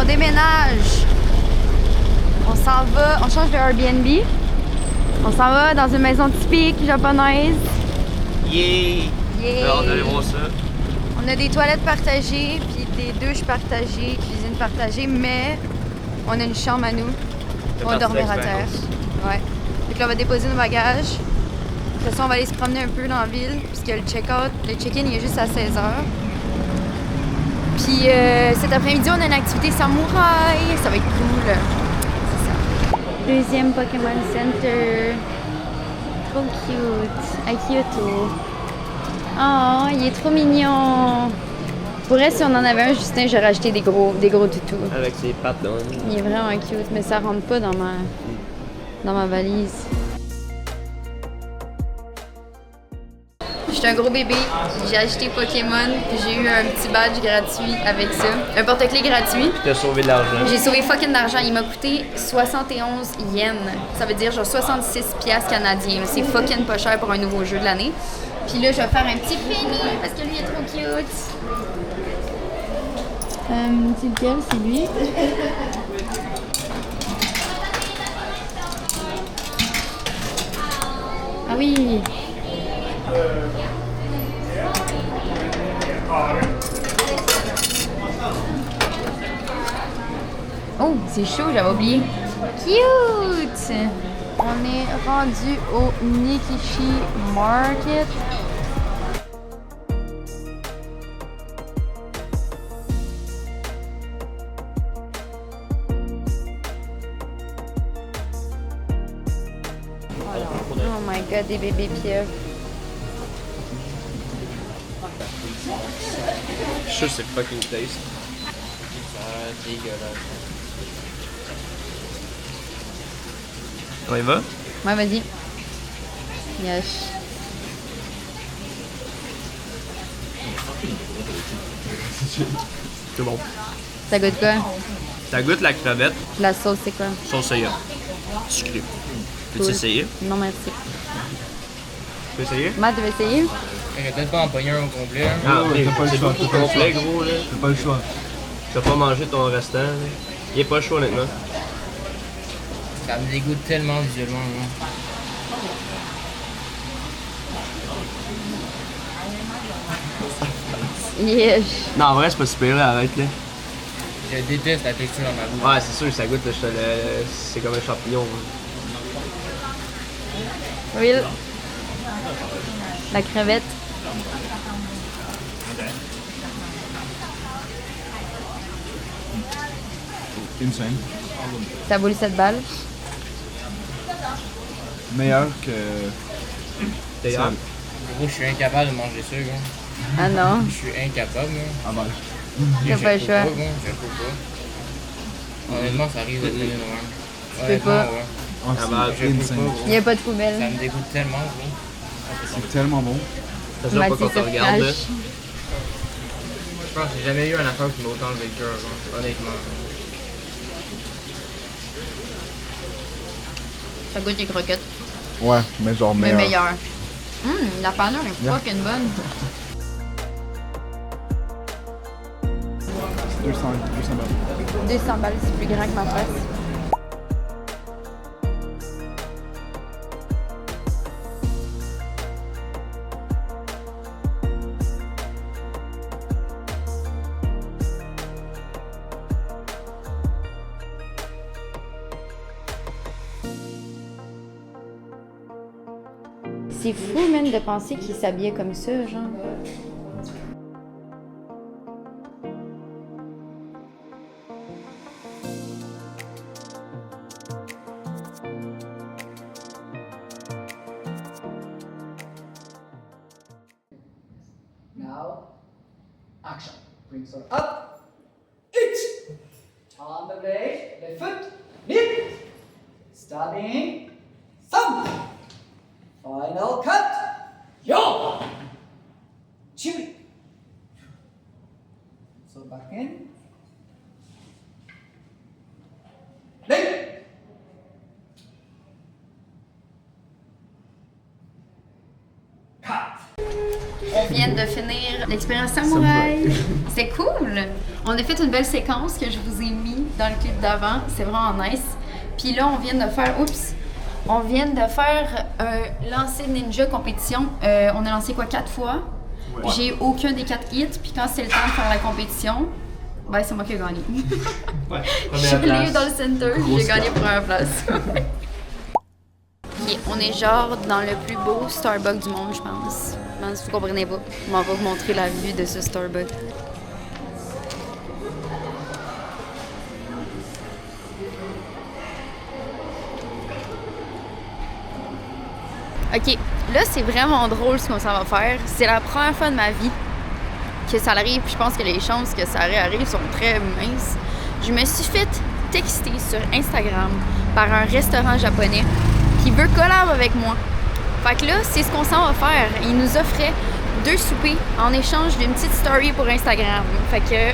déménage. On s'en va, on change de Airbnb. On s'en va dans une maison typique japonaise. Yeah! Yeah. On allait voir ça. On a des toilettes partagées, puis des douches partagées, cuisine partagée, mais on a une chambre à nous. On va dormir à terre. Ouais. Donc là, on va déposer nos bagages. De toute façon, on va aller se promener un peu dans la ville, puisque le check-out, le check-in, il est juste à 16h. Puis cet après-midi, on a une activité samouraï. Ça va être cool. C'est ça. Deuxième Pokémon Center. Trop cute. À Kyoto. Oh, il est trop mignon. Pour vrai, si on en avait un, Justin, j'aurais acheté des gros toutous. Avec ses pattes là. Il est vraiment cute, mais ça rentre pas dans ma valise. J'étais un gros bébé, j'ai acheté Pokémon, puis j'ai eu un petit badge gratuit avec ça. Un porte-clés gratuit. Tu as sauvé de l'argent. J'ai sauvé fucking d'argent. Il m'a coûté 71 yens. Ça veut dire genre 66 piastres canadiens. C'est fucking pas cher pour un nouveau jeu de l'année. Puis là, je vais faire un petit penny parce que lui est trop cute. C'est lequel? C'est lui? Ah oui! Oh, c'est chaud, j'avais oublié. Cute! On est rendu au Nikishi Market. Oh my god, des bébés pieuvres. Je suis sûr que c'est fucking taste. Dégueulasse. On y va? Ouais, vas-y. Yes. C'est bon. Ça goûte quoi? Ça goûte la crevette, La sauce, c'est quoi? sauce soya. Sucré. Peux-tu Cool. essayer? Non, merci. Tu peux essayer? Matt, tu veux essayer? J'aurais peut-être pas en pogner un au complet. Hein. Ah, t'as pas le c'est choix, beaucoup t'as pas le complet, choix. gros, là. T'as pas le choix. Tu vas pas manger ton restant, là. Il est pas chaud, honnêtement. Ça me dégoûte tellement visuellement. Hein. Yes. Non, en vrai, c'est pas super, là, arrête, là. Je déteste la texture dans ma bouche. Ouais, c'est sûr, ça goûte, là, c'est comme un champignon. Là. Will. La crevette. Insane. Ça vaut les 7 balles. Meilleur que. D'ailleurs, Gros, je suis incapable de manger ça, gros. Ah non. Je suis incapable, là. Ah ben. T'as pas le choix. Je peux pas. Honnêtement, ça arrive d'être mieux de même. peux pas. Ouais. Oh, Ah bah, c'est je peux insane. pas, Il n'y a pas de Ça poubelle. me dégoûte tellement, gros. C'est tellement bon. ça se voit pas Mathieu quand se on regarde, là. crache. Je pense que j'ai jamais eu un affaire qui m'a autant levé le cœur, genre, honnêtement. Ça goûte les croquettes. Ouais, mais genre Mais meilleur. meilleur. La panure est fucking bonne. 200 balles. 200 balles, c'est plus grand que ma face. C'est fou, même, de penser qu'il s'habillait comme ça, genre. Now, action. Bring her up. It. Turn the blade, left foot, nip. Starting. Thumb. Final cut. Yo. Chewy. So back in. Leg. Cut. On vient de finir l'expérience samouraï. C'est cool! On a fait une belle séquence que je vous ai mis dans le clip d'avant. C'est vraiment nice. Puis là, on vient de faire... On vient de faire un lancer ninja compétition. On a lancé quoi, 4 fois? Ouais. J'ai aucun des 4 hits. Puis quand c'est le temps de faire la compétition, ben c'est moi qui ai gagné. Ouais, Je suis allée dans le center, j'ai gagné première place. Okay, on est genre dans le plus beau Starbucks du monde, je pense. Si vous comprenez pas, on va vous montrer la vue de ce Starbucks. Ok, là c'est vraiment drôle ce qu'on s'en va faire. C'est la première fois de ma vie que ça arrive, puis je pense que les chances que ça arrive sont très minces. Je me suis fait texter sur Instagram par un restaurant japonais qui veut collab avec moi. Fait que là, c'est ce qu'on s'en va faire. Il nous offrait 2 soupers en échange d'une petite story pour Instagram. Fait que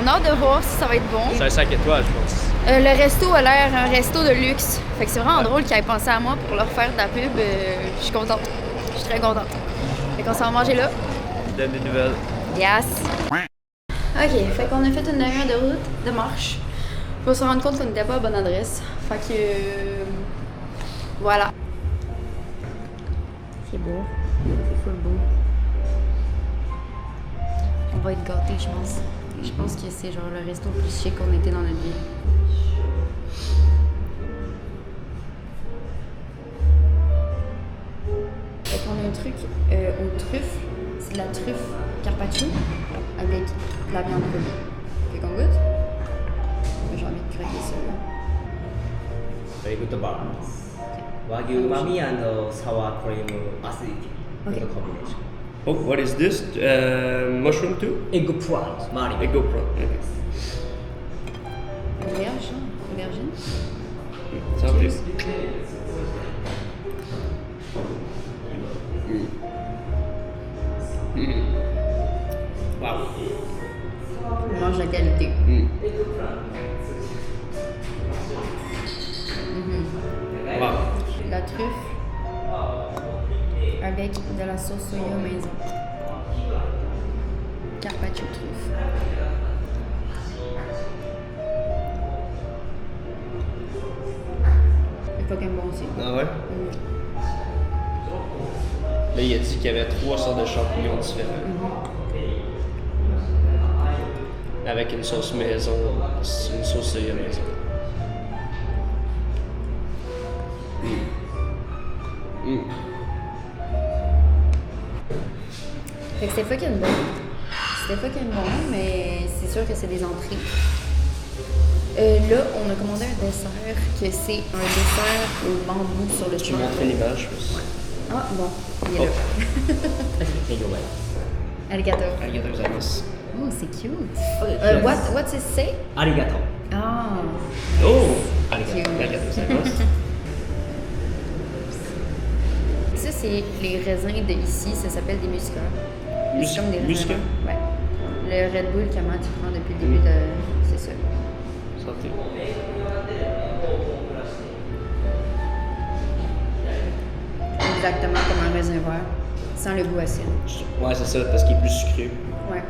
on a hâte de voir si ça va être bon. C'est un 5 étoiles, je pense. Le resto a l'air un resto de luxe. Fait que c'est vraiment drôle qu'ils aient pensé à moi pour leur faire de la pub. Je suis contente. Je suis très contente. Fait qu'on s'en va manger là. Je donne des nouvelles. Yes! Ok, fait qu'on a fait une demi-heure de route, de marche, pour se rendre compte qu'on n'était pas à bonne adresse. Fait que... voilà. C'est beau. C'est full beau. On va être gâtés, je pense. Je pense que c'est genre le resto le plus chic qu'on était dans notre vie. Fait qu'on a un truc aux truffes. C'est de la truffe carpaccio avec de la viande crue. Fait qu'on goûte? J'ai envie de craquer ça. Very good balance. Wagyu umami and sour cream acidity. Okay. Good combination. Oh, what is this? Mushroom too? Egg prawns, mari. Egg prawn. Okay. Auberge, aubergine. Santé. Wow. On mange la qualité. Wow. La truffe avec de la sauce soya maison. Carpaccio truffe. C'est fucking bon aussi. Ah ouais? Là, il a dit qu'il y avait 3 sortes de champignons différents. Avec une sauce maison, une sauce soya maison. Fait que c'était fucking bon. C'était fucking bon, mais c'est sûr que c'est des entrées. Là, on a commandé un dessert que c'est un dessert au bambou sur le Tu toit. montres l'image, je pense. Ah, bon, il est là. Take away. Alligator. Arigato gozaimasu. Oh, c'est cute. Yes. What's it say? Arigato. Ah, Oh! cute. Arigato gozaimasu. Ça, c'est les raisins de ici. Ça s'appelle des muscats. C'est comme des raisins. Muscat? Ouais. Le Red Bull, comment tu prends depuis le début de... C'est ça. Santé. Exactement comme un raisin vert, sans le goût acide. Ouais, c'est ça, parce qu'il est plus sucré. Ouais.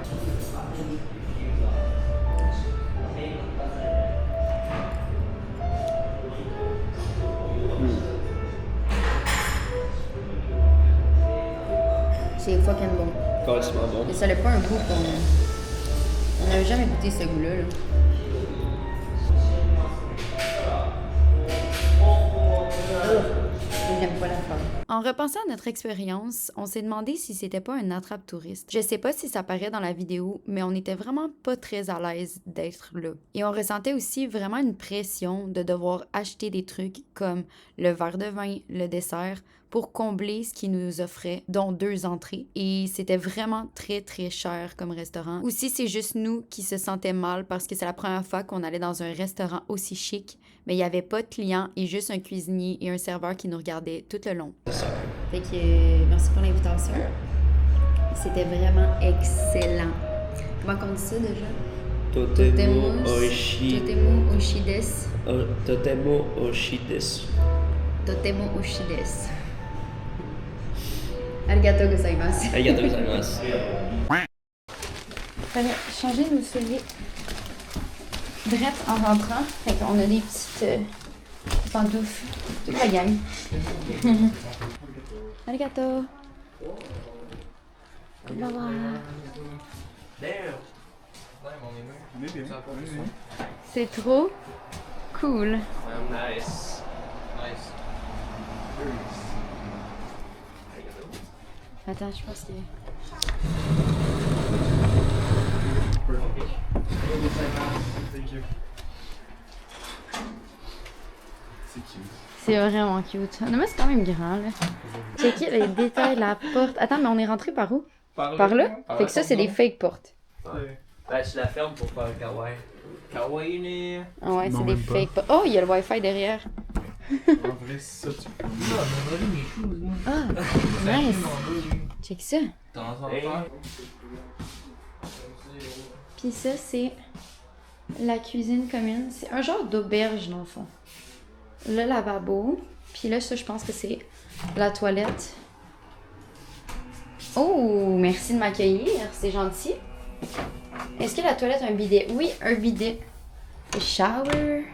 C'est fucking bon. Carrément bon. Et ça n'a pas un goût qu'on... On n'avait jamais goûté ce goût-là. Là. J'aime pas la forme. En repensant à notre expérience, on s'est demandé si c'était pas un attrape-touriste. Je sais pas si ça paraît dans la vidéo, mais on était vraiment pas très à l'aise d'être là. Et on ressentait aussi vraiment une pression de devoir acheter des trucs comme le verre de vin, le dessert, pour combler ce qu'ils nous offraient, dont 2 entrées. Et c'était vraiment très, très cher comme restaurant. Aussi, c'est juste nous qui se sentaient mal parce que c'est la première fois qu'on allait dans un restaurant aussi chic, mais il n'y avait pas de clients et juste un cuisinier et un serveur qui nous regardaient tout le long. Fait que merci pour l'invitation. C'était vraiment excellent. Comment on dit ça déjà? Totemo oishi. Totemo oishi desu. Totemo oishi desu. Totemo oishi desu. Arigatou gozaimasu. Arigatou gozaimasu. Fallait changer nos souliers. Drette en rentrant. Fait qu'on a des petites pantoufles. Toute la gang. Arigato. Bye-bye. On est bien. C'est trop cool. Nice. Attends, je pense que... C'est cute. C'est vraiment cute. Non, mais c'est quand même grand, là. Checkez les détails de la porte. Attends, mais on est rentré par où? Par là? Fait que ça, c'est des fake portes. Ben, tu la fermes pour faire kawaii. Kawaii, né? Ah ouais, Non, c'est des même pas. fake portes. Oh, il y a le Wi-Fi derrière. En vrai, ça, tu peux. Ah, nice. Check ça. Hey. Puis ça, c'est la cuisine commune. C'est un genre d'auberge, dans le fond. Le lavabo. Puis là, ça, je pense que c'est la toilette. Oh, merci de m'accueillir. C'est gentil. Est-ce que la toilette a un bidet? Oui, un bidet. Le shower.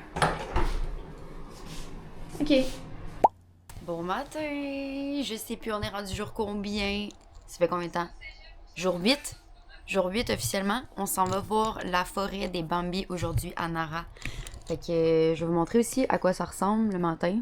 OK. Bon matin. Je sais plus, on est rendu jour combien? Ça fait combien de temps? Jour 8? Jour 8 officiellement. On s'en va voir la forêt des Bambis aujourd'hui à Nara. Fait que je vais vous montrer aussi à quoi ça ressemble le matin.